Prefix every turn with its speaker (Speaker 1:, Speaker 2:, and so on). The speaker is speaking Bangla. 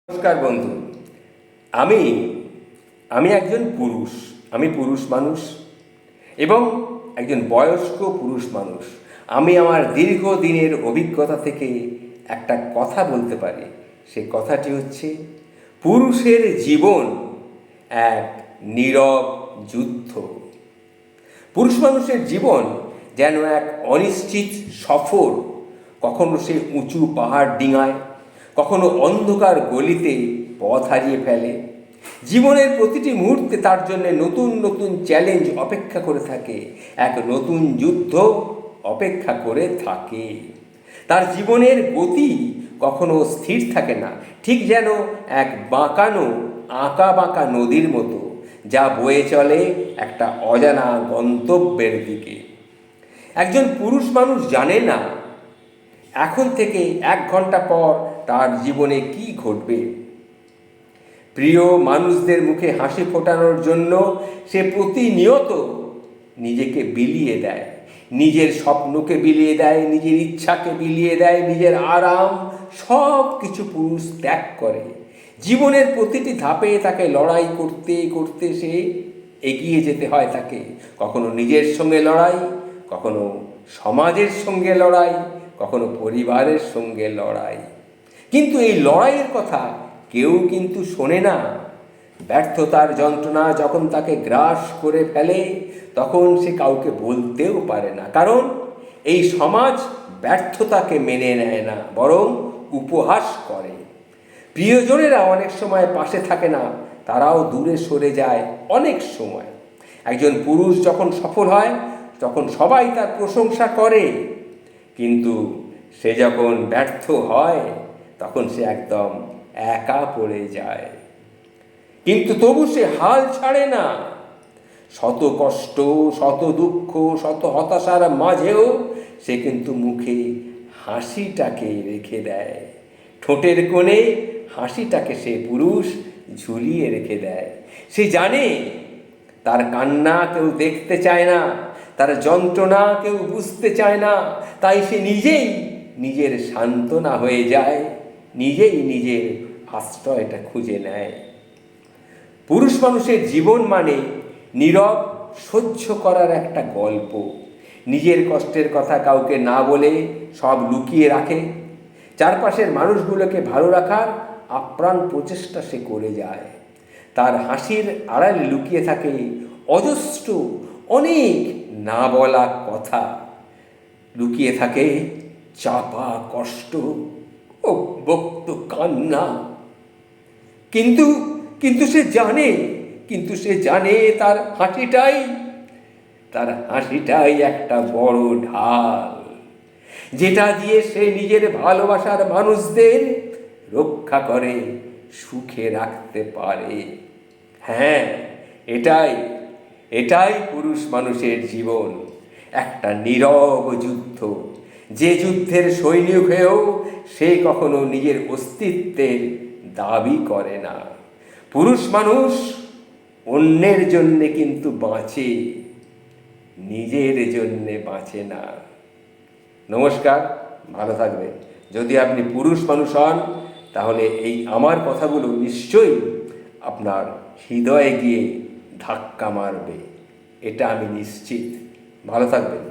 Speaker 1: নমস্কার বন্ধু। আমি আমি একজন পুরুষ। আমি পুরুষ মানুষ এবং একজন বয়স্ক পুরুষ মানুষ। আমি আমার দীর্ঘদিনের অভিজ্ঞতা থেকে একটা কথা বলতে পারি। সেই কথাটি হচ্ছে, পুরুষের জীবন এক নীরব যুদ্ধ। পুরুষ মানুষের জীবন যেন এক অনিশ্চিত সফর। কখনো সে উঁচু পাহাড় ডিঙায়, কখনো অন্ধকার গলিতে পথ হারিয়ে ফেলে। জীবনের প্রতিটি মুহূর্তে তার জন্য নতুন নতুন চ্যালেঞ্জ অপেক্ষা করে থাকে, এক নতুন যুদ্ধ অপেক্ষা করে থাকে। তার জীবনের গতি কখনো স্থির থাকে না, ঠিক যেন এক আঁকা বাঁকা নদীর মতো, যা বয়ে চলে একটা অজানা গন্তব্যের দিকে। একজন পুরুষ মানুষ জানে না এখন থেকে 1 ঘন্টা পর তার জীবনে কি ঘটবে। প্রিয় মানুষদের মুখে হাসি ফোটানোর জন্য সে প্রতিনিয়ত নিজেকে বিলিয়ে দেয়, নিজের স্বপ্নকে বিলিয়ে দেয়, নিজের ইচ্ছাকে বিলিয়ে দেয়, নিজের আরাম সব কিছু পুরুষ ত্যাগ করে। জীবনের প্রতিটি ধাপে তাকে লড়াই করতে করতে সে এগিয়ে যেতে হয় তাকে। কখনো নিজের সঙ্গে লড়াই, কখনো সমাজের সঙ্গে লড়াই, কখনো পরিবারের সঙ্গে লড়াই। কিন্তু এই লড়াইয়ের কথা কেউ কিন্তু শোনে না। ব্যর্থতার যন্ত্রণা যখন তাকে গ্রাস করে ফেলে, তখন সে কাউকে বলতেও পারে না, কারণ এই সমাজ ব্যর্থতাকে মেনে নেয় না, বরং উপহাস করে। প্রিয়জনেরা অনেক সময় পাশে থাকে না, তারাও দূরে সরে যায় অনেক সময়। একজন পুরুষ যখন সফল হয় তখন সবাই তার প্রশংসা করে, কিন্তু সে যখন ব্যর্থ হয় তখন সে একদম একা পড়ে যায়। কিন্তু তবু সে হাল ছাড়ে না। শত কষ্ট, শত দুঃখ, শত হতাশার মাঝেও সে কিন্তু মুখে হাসিটাকে রেখে দেয়। ঠোঁটের কোণে হাসিটাকে সে পুরুষ ঝুলিয়ে রেখে দেয়। সে জানে তার কান্না কেউ দেখতে চায় না, তার যন্ত্রণা কেউ বুঝতে চায় না, তাই সে নিজেই নিজের সান্ত্বনা হয়ে যায়, নিজেই নিজের আশ্রয়টা খুঁজে নেয়। পুরুষ মানুষের জীবন মানে নীরব সহ্য করার একটা গল্প। নিজের কষ্টের কথা কাউকে না বলে সব লুকিয়ে রাখে। চারপাশের মানুষগুলোকে ভালো রাখার আপ্রাণ প্রচেষ্টা সে করে যায়। তার হাসির আড়ালে লুকিয়ে থাকে অজস্র অনেক না বলা কথা, লুকিয়ে থাকে চাপা কষ্ট ও বক্ত কান্না। কিন্তু কিন্তু সে জানে তার হাসিটাই একটা বড় ঢাল, যেটা দিয়ে সে নিজের ভালোবাসার মানুষদের রক্ষা করে, সুখে রাখতে পারে। হ্যাঁ, এটাই পুরুষ মানুষের জীবন, একটা নীরব যুদ্ধ। যে যুদ্ধের সৈনিক হয়েও সে কখনো নিজের অস্তিত্বের দাবি করে না। পুরুষ মানুষ অন্যের জন্যে কিন্তু বাঁচে, নিজের জন্যে বাঁচে না। নমস্কার, ভালো থাকবেন। যদি আপনি পুরুষ মানুষ হন, তাহলে এই আমার কথাগুলো নিশ্চয়ই আপনার হৃদয়ে গিয়ে ধাক্কা মারবে, এটা আমি নিশ্চিত। ভালো থাকবেন।